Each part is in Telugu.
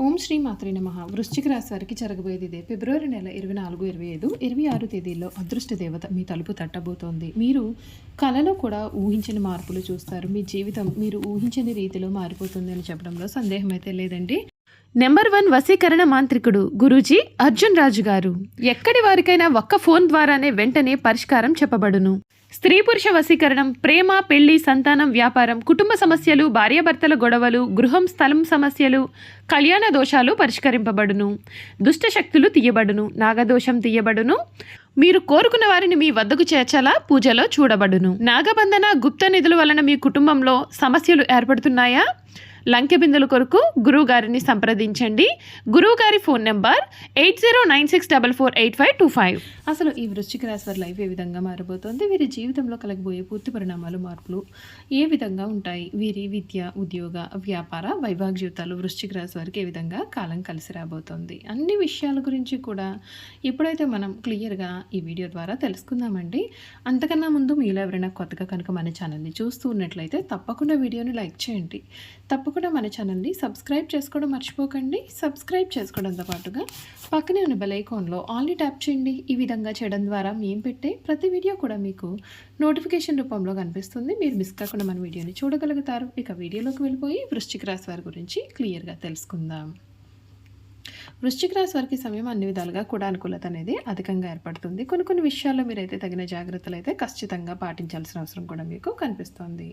ఓం శ్రీ మాత్రే నమః. వృశ్చిక రాశి వారికి జరగబోయేది ఇదే. ఫిబ్రవరి నెల 24, 25, 26 తేదీల్లో అదృష్ట దేవత మీ తలుపు తట్టబోతోంది. మీరు కలలో కూడా ఊహించని మార్పులు చూస్తారు. మీ జీవితం మీరు ఊహించని రీతిలో మారిపోతుంది అని చెప్పడంలో సందేహం అయితే లేదండి. నెంబర్ 1 వశీకరణ మాంత్రికుడు గురూజీ అర్జున్ రాజు గారు. ఎక్కడి వారికైనా ఒక్క ఫోన్ ద్వారానే వెంటనే పరిష్కారం చెప్పబడును. స్త్రీ పురుష వశీకరణం, ప్రేమ, పెళ్లి, సంతానం, వ్యాపారం, కుటుంబ సమస్యలు, భార్యాభర్తల గొడవలు, గృహం, స్థలం సమస్యలు, కళ్యాణ దోషాలు పరిష్కరింపబడును. దుష్ట శక్తులు తీయబడును. నాగదోషం తీయబడును. మీరు కోరుకున్న వారిని మీ వద్దకు చేర్చాలా పూజలో చూడబడును. నాగబంధన, గుప్త నిధుల వలన మీ కుటుంబంలో సమస్యలు ఏర్పడుతున్నాయా? లంకె బిందుల కొరకు గురువు గారిని సంప్రదించండి. గురువు గారి ఫోన్ నెంబర్ 8096448525. అసలు ఈ వృశ్చిక రాశి వారి లైఫ్ ఏ విధంగా మారబోతోంది, వీరి జీవితంలో కలగబోయే పూర్తి పరిణామాలు, మార్పులు ఏ విధంగా ఉంటాయి, వీరి విద్య, ఉద్యోగ, వ్యాపార, వైవాహిక జీవితాలు వృశ్చిక రాశి వారికి ఏ విధంగా కాలం కలిసి రాబోతోంది, అన్ని విషయాల గురించి కూడా ఇప్పుడైతే మనం క్లియర్గా ఈ వీడియో ద్వారా తెలుసుకుందామండి. అంతకన్నా ముందు మీలో ఎవరైనా కొత్తగా కనుక మన ఛానల్ని చూస్తూ ఉన్నట్లయితే తప్పకుండా వీడియోని లైక్ చేయండి. తప్పకుండా మన ఛానల్ని సబ్స్క్రైబ్ చేసుకోవడం మర్చిపోకండి. సబ్స్క్రైబ్ చేసుకోవడంతో పాటుగా పక్కనే ఉన్న బెల్ ఐకాన్లో ఆల్ని ట్యాప్ చేయండి. ఈ విధంగా చేయడం ద్వారా మేము పెట్టే ప్రతి వీడియో కూడా మీకు నోటిఫికేషన్ రూపంలో కనిపిస్తుంది. మీరు మిస్ కాకుండా మన వీడియోని చూడగలుగుతారు. ఇక వీడియోలోకి వెళ్ళిపోయి వృశ్చిక రాశి వారి గురించి క్లియర్గా తెలుసుకుందాం. వృశ్చిక రాశి వారికి సమయం అన్ని విధాలుగా కూడా అనుకూలత అనేది అధికంగా ఏర్పడుతుంది. కొన్ని విషయాల్లో మీరైతే తగిన జాగ్రత్తలు అయితే ఖచ్చితంగా పాటించాల్సిన అవసరం కూడా మీకు కనిపిస్తుంది.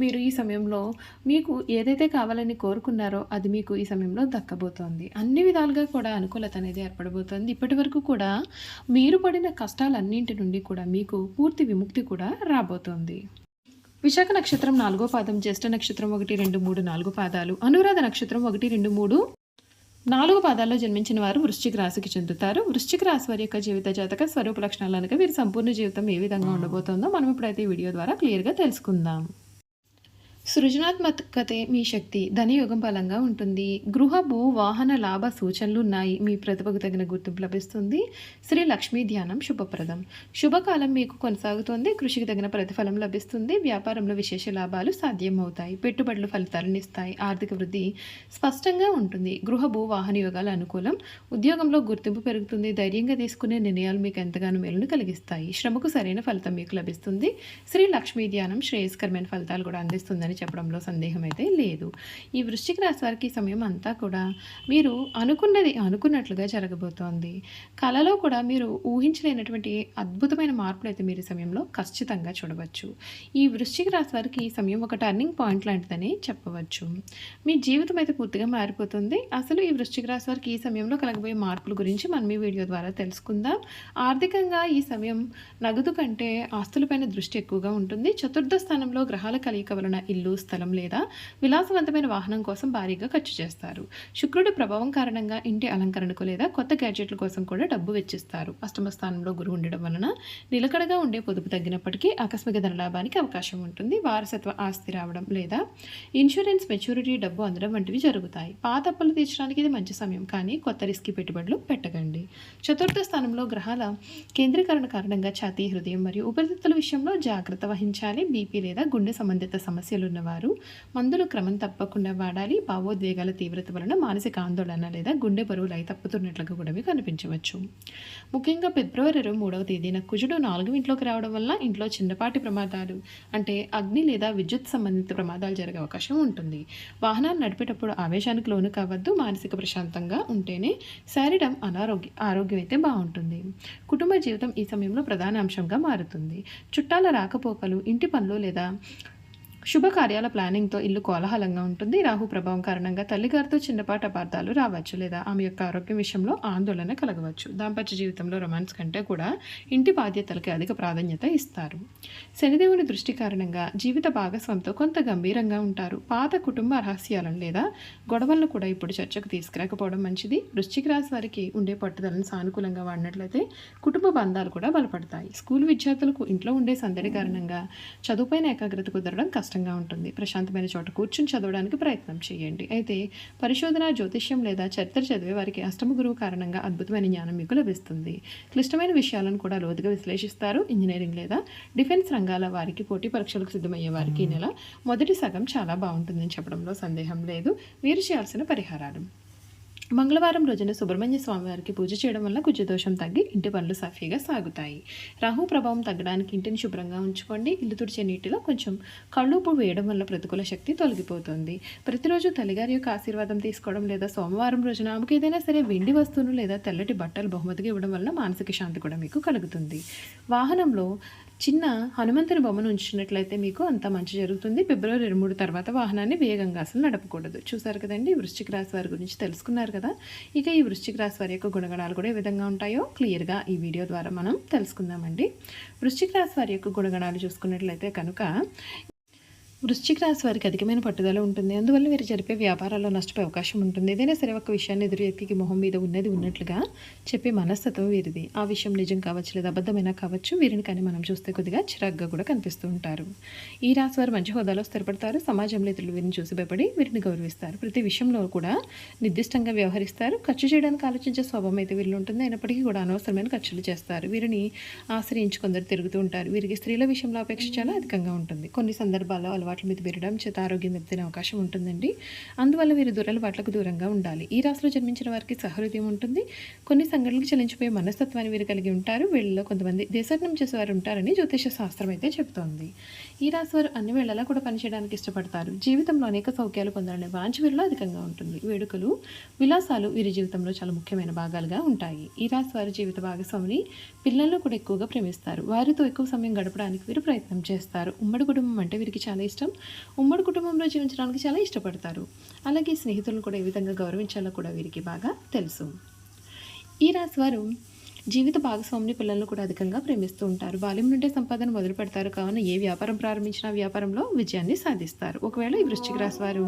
మీరు ఈ సమయంలో మీకు ఏదైతే కావాలని కోరుకున్నారో అది మీకు ఈ సమయంలో దక్కబోతోంది. అన్ని విధాలుగా కూడా అనుకూలత అనేది ఏర్పడబోతోంది. ఇప్పటి వరకు కూడా మీరు పడిన కష్టాలన్నింటి నుండి కూడా మీకు పూర్తి విముక్తి కూడా రాబోతోంది. విశాఖ నక్షత్రం 4వ పాదం, జ్యేష్ఠ నక్షత్రం 1, 2, 3, 4 పాదాలు, అనురాధ నక్షత్రం 1, 2, 3, 4 పాదాల్లో జన్మించిన వారు వృశ్చిక రాశికి చెందుతారు. వృశ్చిక రాశి వారి యొక్క జీవిత జాతక స్వరూప లక్షణాలు అనగా వీరి సంపూర్ణ జీవితం ఏ విధంగా ఉండబోతుందో మనం ఇప్పుడైతే ఈ వీడియో ద్వారా క్లియర్గా తెలుసుకుందాం. సృజనాత్మకతే మీ శక్తి, ధనయోగం బలంగా ఉంటుంది. గృహ, భూ, వాహన లాభ సూచనలు ఉన్నాయి. మీ ప్రతిభకు తగిన గుర్తింపు లభిస్తుంది. శ్రీ లక్ష్మీ ధ్యానం శుభప్రదం. శుభకాలం మీకు కొనసాగుతోంది. కృషికి తగిన ప్రతిఫలం లభిస్తుంది. వ్యాపారంలో విశేష లాభాలు సాధ్యమవుతాయి. పెట్టుబడులు ఫలితాలను ఇస్తాయి. ఆర్థిక వృద్ధి స్పష్టంగా ఉంటుంది. గృహ, భూ, వాహన యోగాలు అనుకూలం. ఉద్యోగంలో గుర్తింపు పెరుగుతుంది. ధైర్యంగా తీసుకునే నిర్ణయాలు మీకు ఎంతగానో మేలును కలిగిస్తాయి. శ్రమకు సరైన ఫలితం మీకు లభిస్తుంది. శ్రీ లక్ష్మీ ధ్యానం శ్రేయస్కరమైన ఫలితాలు కూడా అందిస్తుందని చెప్పడంలో సందేహం అయితే లేదు. ఈ వృశ్చిక రాశి వారికి సమయం అంతా కూడా మీరు అనుకున్నది అనుకున్నట్లుగా జరగబోతోంది. కళలో కూడా మీరు ఊహించలేనటువంటి అద్భుతమైన మార్పులు అయితే మీరు సమయంలో ఖచ్చితంగా చూడవచ్చు. ఈ వృశ్చిక రాశి వారికి ఈ సమయం ఒక టర్నింగ్ పాయింట్ లాంటిదని చెప్పవచ్చు. మీ జీవితం అయితే పూర్తిగా మారిపోతుంది. అసలు ఈ వృశ్చిక రాశి వారికి ఈ సమయంలో కలగబోయే మార్పుల గురించి మనం ఈ వీడియో ద్వారా తెలుసుకుందాం. ఆర్థికంగా ఈ సమయం నగదు కంటే ఆస్తులపైన దృష్టి ఎక్కువగా ఉంటుంది. చతుర్థ స్థానంలో గ్రహాల కలయిక వలన ఇల్లు, స్థలం లేదా విలాసవంతమైన వాహనం కోసం భారీగా ఖర్చు చేస్తారు. శుక్రుడి ప్రభావం కారణంగా ఇంటి అలంకరణకు లేదా కొత్త గ్యాడ్జెట్ల కోసం కూడా డబ్బు వెచ్చిస్తారు. అష్టమ స్థానంలో గురువు ఉండడం వలన నిలకడగా ఉండే పొదుపు తగ్గినప్పటికీ ఆకస్మిక ధనలాభానికి అవకాశం ఉంటుంది. వారసత్వ ఆస్తి రావడం లేదా ఇన్సూరెన్స్ మెచ్యూరిటీ డబ్బు అందడం వంటివి జరుగుతాయి. పాత అప్పులు తీర్చడానికి ఇది మంచి సమయం, కానీ కొత్త రిస్కీ పెట్టుబడులు పెట్టకండి. చతుర్థ స్థానంలో గ్రహాల కేంద్రీకరణ కారణంగా ఛాతీ, హృదయం మరియు ఊపిరితిత్తుల విషయంలో జాగ్రత్త వహించాలి. బీపీ లేదా గుండె సంబంధిత సమస్యలు ఉన్నవారు మందులు క్రమం తప్పకుండా వాడాలి. భావోద్వేగాల తీవ్రత వలన మానసిక ఆందోళన లేదా గుండె బరువులు అయి తప్పుతున్నట్లుగా కూడా మీకు కనిపించవచ్చు. ముఖ్యంగా ఫిబ్రవరి 23వ తేదీన కుజుడు 4వ ఇంట్లోకి రావడం వల్ల ఇంట్లో చిన్నపాటి ప్రమాదాలు అంటే అగ్ని లేదా విద్యుత్ సంబంధిత ప్రమాదాలు జరిగే అవకాశం ఉంటుంది. వాహనాలు నడిపేటప్పుడు ఆవేశానికి లోను కావద్దు. మానసిక ప్రశాంతంగా ఉంటేనే శరీరం ఆరోగ్యం అయితే బాగుంటుంది. కుటుంబ జీవితం ఈ సమయంలో ప్రధాన అంశంగా మారుతుంది. చుట్టాల రాకపోకలు, ఇంటి పనులు లేదా శుభకార్యాల ప్లానింగ్తో ఇల్లు కోలాహలంగా ఉంటుంది. రాహు ప్రభావం కారణంగా తల్లిగారితో చిన్నపాటి అపార్థాలు రావచ్చు లేదా ఆమె యొక్క ఆరోగ్యం విషయంలో ఆందోళన కలగవచ్చు. దాంపత్య జీవితంలో రొమాన్స్ కంటే కూడా ఇంటి బాధ్యతలకి అధిక ప్రాధాన్యత ఇస్తారు. శనిదేవుని దృష్టి కారణంగా జీవిత భాగస్వామితో కొంత గంభీరంగా ఉంటారు. పాత కుటుంబ రహస్యాలను లేదా గొడవలను కూడా ఇప్పుడు చర్చకు తీసుకురాకపోవడం మంచిది. వృశ్చిక రాశి వారికి ఉండే పట్టుదలను సానుకూలంగా వాడినట్లయితే కుటుంబ బంధాలు కూడా బలపడతాయి. స్కూల్ విద్యార్థులకు ఇంట్లో ఉండే సందడి కారణంగా చదువుపైన ఏకాగ్రత కుదరడం కష్టంగా ఉంటుంది. ప్రశాంతమైన చోట కూర్చుని చదవడానికి ప్రయత్నం చేయండి. అయితే పరిశోధన, జ్యోతిష్యం లేదా చరిత్ర చదివే వారికి అష్టమ గురువు కారణంగా అద్భుతమైన జ్ఞానం మీకు లభిస్తుంది. క్లిష్టమైన విషయాలను కూడా లోతుగా విశ్లేషిస్తారు. ఇంజనీరింగ్ లేదా డిఫెన్స్ రంగాల వారికి, పోటీ పరీక్షలకు సిద్ధమయ్యే వారికి ఈ నెల మొదటి సగం చాలా బాగుంటుందని చెప్పడంలో సందేహం లేదు. వీరు చేయాల్సిన పరిహారాలు: మంగళవారం రోజున సుబ్రహ్మణ్య స్వామివారికి పూజ చేయడం వల్ల కుజదోషం తగ్గి ఇంటి పనులు సాఫీగా సాగుతాయి. రాహు ప్రభావం తగ్గడానికి ఇంటిని శుభ్రంగా ఉంచుకోండి. ఇల్లు తుడిచే నీటిలో కొంచెం కళ్ళుప్పు వేయడం వల్ల ప్రతికూల శక్తి తొలగిపోతుంది. ప్రతిరోజు తల్లిగారి యొక్క ఆశీర్వాదం తీసుకోవడం లేదా సోమవారం రోజున ఆమెకు ఏదైనా సరే వెండి వస్తువును లేదా తెల్లటి బట్టలు బహుమతిగా ఇవ్వడం వల్ల మానసిక శాంతి కూడా మీకు కలుగుతుంది. వాహనంలో చిన్న హనుమంతుని బొమ్మను ఉంచినట్లయితే మీకు అంతా మంచి జరుగుతుంది. ఫిబ్రవరి 23 తర్వాత వాహనాన్ని వేగంగా అసలు నడపకూడదు. చూసారు కదండి, వృశ్చిక రాశి వారి గురించి తెలుసుకున్నారు కదా. ఇక ఈ వృశ్చిక రాశి వారి యొక్క గుణగణాలు కూడా ఏ విధంగా ఉంటాయో క్లియర్గా ఈ వీడియో ద్వారా మనం తెలుసుకుందామండి. వృశ్చిక రాశి వారి యొక్క గుణగణాలు చూసుకున్నట్లయితే కనుక వృశ్చిక రాశి వారికి అధికమైన పట్టుదల ఉంటుంది. అందువల్ల వీరు జరిపే వ్యాపారాల్లో నష్టపోయే అవకాశం ఉంటుంది. ఏదైనా సరే ఒక విషయాన్ని ఎదురు వ్యక్తికి మొహం మీద ఉన్నది ఉన్నట్లుగా చెప్పే మనస్తత్వం వీరిది. ఆ విషయం నిజం కావచ్చు లేదా అబద్ధమైనా కావచ్చు, వీరిని కానీ మనం చూస్తే కొద్దిగా చిరాగ్గా కూడా కనిపిస్తూ ఉంటారు. ఈ రాశి వారు మంచి హోదాలో స్థిరపడతారు. సమాజంలో ఇతరులు వీరిని చూసి భయపడి వీరిని గౌరవిస్తారు. ప్రతి విషయంలో కూడా నిర్దిష్టంగా వ్యవహరిస్తారు. ఖర్చు చేయడానికి ఆలోచించే స్వభావం అయితే వీళ్ళు ఉంటుంది. అయినప్పటికీ కూడా అనవసరమైన ఖర్చులు చేస్తారు. వీరిని ఆశ్రయించి కొందరు తిరుగుతూ ఉంటారు. వీరికి స్త్రీల విషయంలో అపేక్ష చాలా అధికంగా ఉంటుంది. కొన్ని సందర్భాల్లో అలవాట్ల మీద పెరగడం చేత ఆరోగ్యం దెబ్బతినే అవకాశం ఉంటుందండి. అందువల్ల వీరు దురలవాట్లకు దూరంగా ఉండాలి. ఈ రాశిలో జన్మించిన వారికి సహృదయం ఉంటుంది. కొన్ని సంఘటనలకు చలించిపోయే మనస్తత్వాన్ని వీరు కలిగి ఉంటారు. వీళ్ళలో కొంతమంది దేశాటనం చేసేవారు ఉంటారని జ్యోతిష శాస్త్రం అయితే చెబుతోంది. ఈ రాశి వారు అన్ని వేళలా కూడా పనిచేయడానికి ఇష్టపడతారు. జీవితంలో అనేక సౌఖ్యాలు పొందాలనే వాంఛ వీరిలో అధికంగా ఉంటుంది. వేడుకలు, విలాసాలు వీరి జీవితంలో చాలా ముఖ్యమైన భాగాలుగా ఉంటాయి. ఈ రాశి వారి జీవిత భాగస్వామిని పిల్లలను కూడా ఎక్కువగా ప్రేమిస్తారు. వారితో ఎక్కువ సమయం గడపడానికి వీరు ప్రయత్నం చేస్తారు. ఉమ్మడి కుటుంబం అంటే వీరికి చాలా ఇష్టం. ఉమ్మడి కుటుంబంలో జీవించడానికి చాలా ఇష్టపడతారు. అలాగే స్నేహితులను కూడా ఏ విధంగా గౌరవించాలో కూడా వీరికి బాగా తెలుసు. ఈ రాశి వారు జీవిత భాగస్వామిని పిల్లలను కూడా అధికంగా ప్రేమిస్తూ ఉంటారు. బాల్యం నుండే సంపాదన మొదలు పెడతారు. కావున ఏ వ్యాపారం ప్రారంభించినా వ్యాపారంలో విజయాన్ని సాధిస్తారు. ఒకవేళ ఈ వృశ్చిక రాశి వారు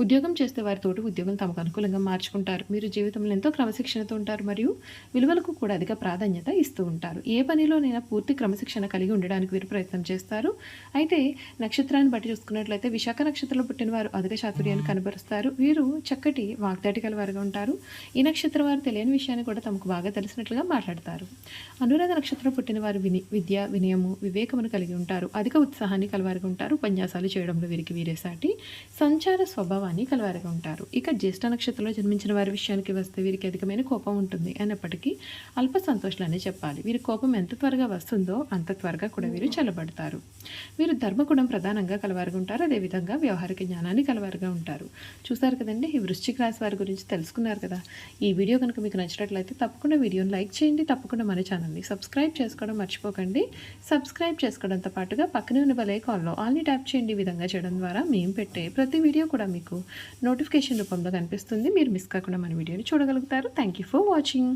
ఉద్యోగం చేస్తే వారితోటి ఉద్యోగం తమకు అనుకూలంగా మార్చుకుంటారు. మీరు జీవితంలో ఎంతో క్రమశిక్షణతో ఉంటారు మరియు విలువలకు కూడా అధిక ప్రాధాన్యత ఇస్తూ ఉంటారు. ఏ పనిలోనైనా పూర్తి క్రమశిక్షణ కలిగి ఉండడానికి వీరు ప్రయత్నం చేస్తారు. అయితే నక్షత్రాన్ని బట్టి చూసుకున్నట్లయితే విశాఖ నక్షత్రంలో పుట్టిన వారు అధిక చాతుర్యాన్ని కనబరుస్తారు. వీరు చక్కటి వాగ్దాటి కల వారుగా ఉంటారు. ఈ నక్షత్రం వారు తెలియని విషయాన్ని కూడా తమకు బాగా తెలిసినట్లుగా మాట్లాడతారు. అనురాధ నక్షత్రం పుట్టిన వారు విద్య, వినయము, వివేకమును కలిగి ఉంటారు. అధిక ఉత్సాహాన్ని కలవారుగా ఉంటారు. ఉపన్యాసాలు చేయడంలో వీరికి వీరే సాటి. సంచార స్వభావాన్ని కలవారుగా ఉంటారు. ఇక జ్యేష్ఠ నక్షత్రంలో జన్మించిన వారి విషయానికి వస్తే వీరికి అధికమైన కోపం ఉంటుంది. అయినప్పటికీ అల్ప సంతోషాలనే చెప్పాలి. వీరి కోపం ఎంత త్వరగా వస్తుందో అంత త్వరగా కూడా వీరు చల్లబడతారు. వీరు ధర్మగుణం ప్రధానంగా కలవారుగా ఉంటారు. అదేవిధంగా వ్యవహారిక జ్ఞానాన్ని కలవారుగా ఉంటారు. చూసారు కదండి, ఈ వృశ్చిక రాశి వారి గురించి తెలుసుకున్నారు కదా. ఈ వీడియో కనుక మీకు నచ్చినట్లయితే తప్పకుండా వీడియోని లైక్ చేయండి. తప్పకుండా మన ఛానల్ని సబ్స్క్రైబ్ చేసుకోవడం మర్చిపోకండి. సబ్స్క్రైబ్ చేసుకోవడంతో పాటుగా పక్కనే ఉన్న బెల్ ఐకాన్లో ఆల్ని ట్యాప్ చేయండి. ఈ విధంగా చేయడం ద్వారా మేము పెట్టే ప్రతి వీడియో కూడా మీకు నోటిఫికేషన్ రూపంలో కనిపిస్తుంది. మీరు మిస్ కాకుండా మన వీడియోని చూడగలుగుతారు. Thank you for watching.